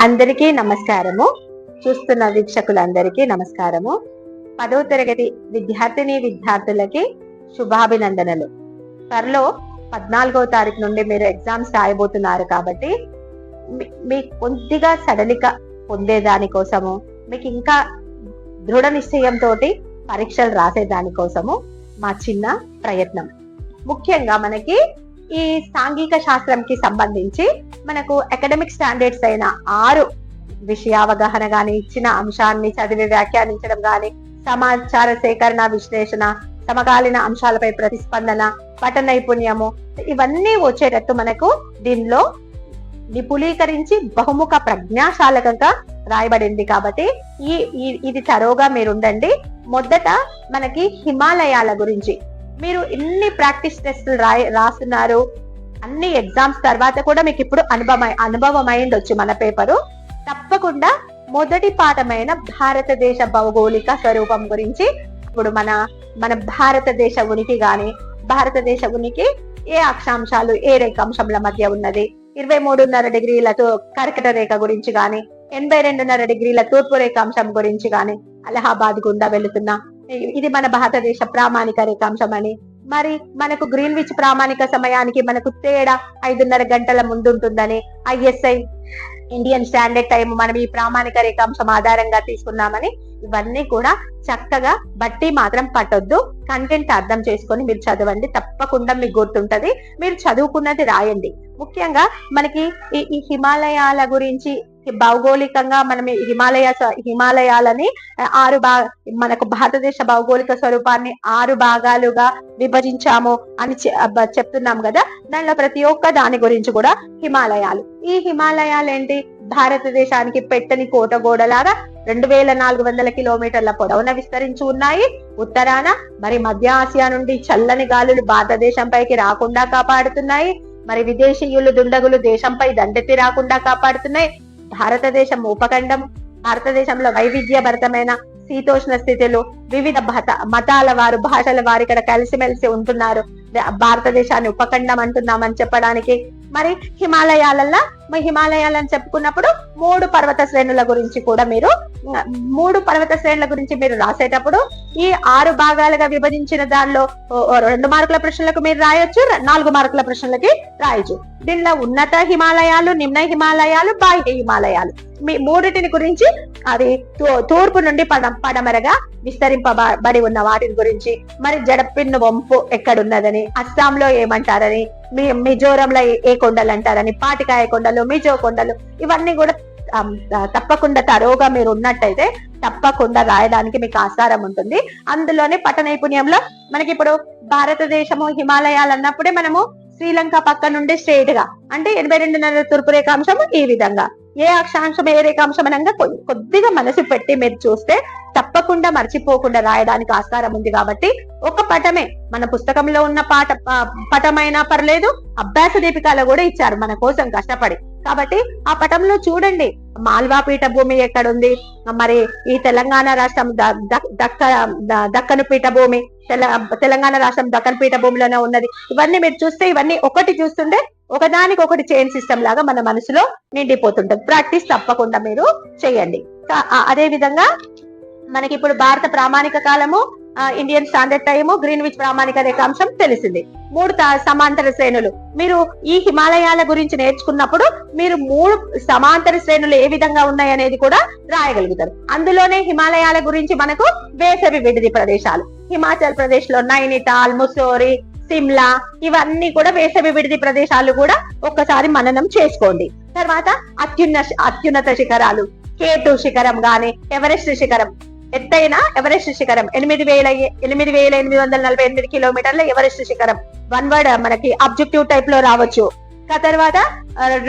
అందరికీ నమస్కారము. చూస్తున్న వీక్షకులందరికీ నమస్కారము. 10వ తరగతి విద్యార్థులకి శుభాభినందనలు. త్వరలో 14వ తారీఖు నుండి మీరు ఎగ్జామ్స్ రాయబోతున్నారు కాబట్టి మీ కొద్దిగా సడలిక పొందేదాని కోసము, మీకు ఇంకా దృఢ నిశ్చయంతో పరీక్షలు రాసేదాని కోసము మా చిన్న ప్రయత్నం. ముఖ్యంగా మనకి ఈ సాంఘిక శాస్త్రంకి సంబంధించి మనకు అకాడమిక్ స్టాండర్డ్స్ అయిన 6 విషయావగాహన గాని, ఇచ్చిన అంశాన్ని చదివి వ్యాఖ్యానించడం గాని, సమాచార సేకరణ, విశ్లేషణ, సమకాలీన అంశాలపై ప్రతిస్పందన, పఠన నైపుణ్యము, ఇవన్నీ వచ్చేటట్టు మనకు దీనిలో నిపుణీకరించి బహుముఖ ప్రజ్ఞాశాలకంగా రాయబడింది. కాబట్టి ఇది తరోగా మీరు ఉండండి. మొదట మనకి హిమాలయాల గురించి మీరు ఇన్ని ప్రాక్టీస్ టెస్టులు రాస్తున్నారు, అన్ని ఎగ్జామ్స్ తర్వాత కూడా మీకు ఇప్పుడు అనుభవం అయిండొచ్చు మన పేపరు. తప్పకుండా మొదటి పాఠమైన భారతదేశ భౌగోళిక స్వరూపం గురించి, ఇప్పుడు మన భారతదేశ ఉనికి గాని, భారతదేశ ఉనికి ఏ అక్షాంశాలు ఏ రేఖాంశంల మధ్య ఉన్నది, 23.5 డిగ్రీలతో కర్కట రేఖ గురించి గాని, 82.5 డిగ్రీల తూర్పు రేఖాంశం గురించి గాని, అలహాబాద్ గుండా వెళుతున్న ఇది మన భారతదేశ ప్రామాణిక రేఖాంశం అని, మరి మనకు గ్రీన్విచ్ ప్రామాణిక సమయానికి మనకు తేడా 5:30 గంటల ముందుంటుందని, ISI ఇండియన్ స్టాండర్డ్ టైం మనం ఈ ప్రామాణిక రేఖాంశం ఆధారంగా తీసుకున్నామని, ఇవన్నీ కూడా చక్కగా బట్టి మాత్రం పట్టొద్దు. కంటెంట్ అర్థం చేసుకొని మీరు చదవండి, తప్పకుండా మీకు గుర్తుంటది. మీరు చదువుకున్నది రాయండి. ముఖ్యంగా మనకి ఈ హిమాలయాల గురించి భౌగోళికంగా మనం హిమాలయాలని మనకు భారతదేశ భౌగోళిక స్వరూపాన్ని 6 భాగాలుగా విభజించాము అని చెప్తున్నాం కదా. దానిలో ప్రతి ఒక్క దాని గురించి కూడా హిమాలయాలు. ఈ హిమాలయాలు ఏంటి? భారతదేశానికి పెట్టని కోట గోడలాగా 2400 కిలోమీటర్ల పొడవున విస్తరించి ఉన్నాయి. ఉత్తరాన మరి మధ్య ఆసియా నుండి చల్లని గాలులు భారతదేశంపైకి రాకుండా కాపాడుతున్నాయి. మరి విదేశీయులు దుండగులు దేశంపై దండెత్తి రాకుండా కాపాడుతున్నాయి. భారతదేశం ఉపఖండం, భారతదేశంలో వైవిధ్యభరితమైన శీతోష్ణ స్థితులు, వివిధ మతాల వారు, భాషల వారు ఇక్కడ కలిసిమెలిసి ఉంటున్నారు. భారతదేశాన్ని ఉపఖండం అంటున్నామని చెప్పడానికి మరి హిమాలయాలని చెప్పుకున్నప్పుడు 3 పర్వత శ్రేణుల గురించి కూడా మీరు 3 పర్వత శ్రేణుల గురించి మీరు రాసేటప్పుడు ఈ 6 భాగాలుగా విభజించిన దానిలో 2 మార్కుల ప్రశ్నలకు మీరు రాయొచ్చు, 4 మార్కుల ప్రశ్నలకి రాయొచ్చు. దీనిలో ఉన్నత హిమాలయాలు, నిమ్న హిమాలయాలు, బాహ్య హిమాలయాలు, మీ 3 గురించి, అది తూర్పు నుండి పడమరగా విస్తరింపబడి ఉన్న వాటిని గురించి, మరి జడపిన్ను వంపు ఎక్కడున్నదని, అస్సాంలో ఏమంటారని, మిజోరంలో ఏ కొండలు అంటారని, పాటికాయ కొండలు, మిజో కొండలు, ఇవన్నీ కూడా తప్పకుండా తరోగా మీరు ఉన్నట్టయితే తప్పకుండా రాయడానికి మీకు ఆస్కారం ఉంటుంది. అందులోనే పఠన నైపుణ్యంలో మనకి ఇప్పుడు భారతదేశము హిమాలయాలు అన్నప్పుడే మనము శ్రీలంక పక్క నుండి స్ట్రేట్ గా అంటే 82.5 తూర్పు రేఖాంశం ఈ విధంగా, ఏ అక్షాంశం ఏ రేఖాంశం అనగా కొద్దిగా మనసు పెట్టి మీరు చూస్తే తప్పకుండా మర్చిపోకుండా రాయడానికి ఆస్కారం ఉంది. కాబట్టి ఒక పటమే మన పుస్తకంలో ఉన్న పటమైనా పర్లేదు, అభ్యాస దీపికలో కూడా ఇచ్చారు మన కోసం కష్టపడి. కాబట్టి ఆ పటంలో చూడండి, మాల్వా పీఠభూమి ఎక్కడుంది, మరి ఈ తెలంగాణ రాష్ట్రం దక్కను పీఠభూమి, తెలంగాణ రాష్ట్రం దక్కన్ పీఠభూమిలోనే ఉన్నది. ఇవన్నీ మీరు చూస్తే, ఇవన్నీ ఒకటి చూస్తుంటే ఒకదానికి ఒకటి చైన్ సిస్టమ్ లాగా మన మనసులో నిండిపోతుంటది. ప్రాక్టీస్ తప్పకుండా మీరు చేయండి. అదే విధంగా మనకి ఇప్పుడు భారత ప్రామాణిక కాలము, ఇండియన్ స్టాండర్డ్ టైము, గ్రీన్విచ్ ప్రామాణిక రేఖాంశం తెలిసింది. 3 సమాంతర శ్రేణులు మీరు ఈ హిమాలయాల గురించి నేర్చుకున్నప్పుడు మీరు 3 సమాంతర శ్రేణులు ఏ విధంగా ఉన్నాయి అనేది కూడా రాయగలుగుతారు. అందులోనే హిమాలయాల గురించి మనకు వేసవి విడిది ప్రదేశాలు, హిమాచల్ ప్రదేశ్ లో నైనిటాల్, ముస్సోరి, సిమ్లా, ఇవన్నీ కూడా వేసవి విడిది ప్రదేశాలు కూడా ఒక్కసారి మననం చేసుకోండి. తర్వాత అత్యున్నత శిఖరాలు, K2 శిఖరం గాని, ఎవరెస్ట్ శిఖరం, ఎత్తైన ఎవరెస్ట్ శిఖరం 8,848 కిలోమీటర్ల ఎవరెస్ట్ శిఖరం. 1 వర్డ్ మనకి ఆబ్జెక్టివ్ టైప్ లో రావచ్చు. తర్వాత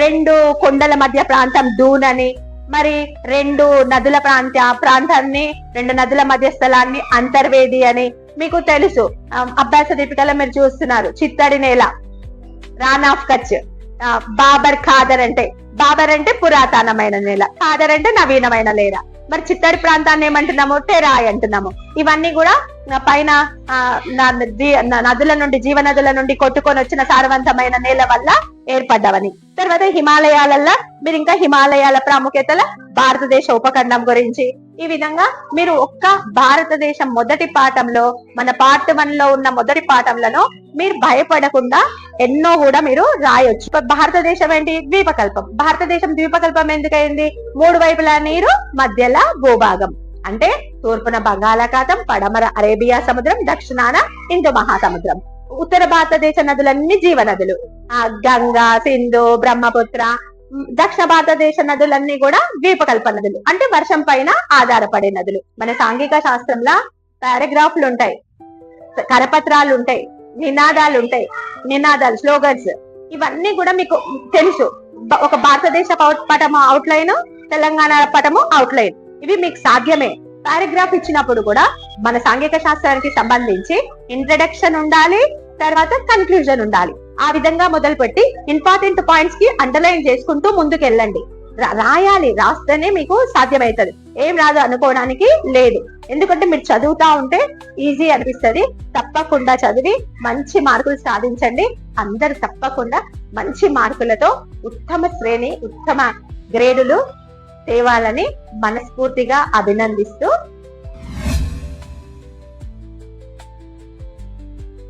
2 కొండల మధ్య ప్రాంతం డూన్ అని, మరి 2 నదుల ప్రాంతాన్ని 2 నదుల మధ్య స్థలాన్ని అంతర్వేది అని మీకు తెలుసు. అభ్యాస దీపికలో మీరు చూస్తున్నారు. చిత్తడి నేల, రాన్ ఆఫ్ కచ్, బాబర్ అంటే పురాతనమైన నేల, ఖాదర్ అంటే నవీనమైన నేల. మరి చిత్తడి ప్రాంతాన్ని ఏమంటున్నాము? టెరాయ్ అంటున్నాము. ఇవన్నీ కూడా పైన నదుల నుండి, జీవనదుల నుండి కొట్టుకొని వచ్చిన సారవంతమైన నేల వల్ల ఏర్పడ్డవని. తర్వాత హిమాలయాలలో మీరు ఇంకా హిమాలయాల ప్రాముఖ్యతల భారతదేశ ఉపఖండం గురించి ఈ విధంగా మీరు ఒక్క భారతదేశం మొదటి పాఠంలో మన పార్ట్ 1 లో ఉన్న మొదటి పాఠంలో మీరు భయపడకుండా ఎన్నో కూడా మీరు రాయొచ్చు. భారతదేశం ఏంటి? ద్వీపకల్పం. భారతదేశం ద్వీపకల్పం ఎందుకైంది? 3 వైపులా నీరు, మధ్యలో భూభాగం. అంటే తూర్పున బంగాళాఖాతం, పడమర అరేబియా సముద్రం, దక్షిణాన హిందూ మహాసముద్రం. ఉత్తర భారతదేశ నదులన్నీ జీవనదులు, గంగా, సింధు, బ్రహ్మపుత్ర. దక్షిణ భారతదేశ నదులన్నీ కూడా ద్వీపకల్ప నదులు, అంటే వర్షం పైన ఆధారపడే నదులు. మన సాంఘిక శాస్త్రంలో పారాగ్రాఫ్లు ఉంటాయి, కరపత్రాలు ఉంటాయి, నినాదాలు, స్లోగన్స్, ఇవన్నీ కూడా మీకు తెలుసు. ఒక భారతదేశ పటము అవుట్లైన్, తెలంగాణ పటము అవుట్లైన్, ఇవి మీకు సాధ్యమే. పారాగ్రాఫ్ ఇచ్చినప్పుడు కూడా మన సాంఘిక శాస్త్రానికి సంబంధించి ఇంట్రడక్షన్ ఉండాలి, తర్వాత కన్క్లూజన్ ఉండాలి. ఆ విధంగా మొదలుపెట్టి ఇంపార్టెంట్ పాయింట్స్ కి అండర్లైన్ చేసుకుంటూ ముందుకు వెళ్ళండి. రాయాలి, రాస్తేనే మీకు సాధ్యమవుతుంది. ఏం రాదు అనుకోవడానికి లేదు. ఎందుకంటే మీరు చదువుతా ఉంటే ఈజీ అనిపిస్తుంది. తప్పకుండా చదివి మంచి మార్కులు సాధించండి. అందరూ తప్పకుండా మంచి మార్కులతో ఉత్తమ శ్రేణి, ఉత్తమ గ్రేడులు తేవాలని మనస్ఫూర్తిగా అభినందిస్తూ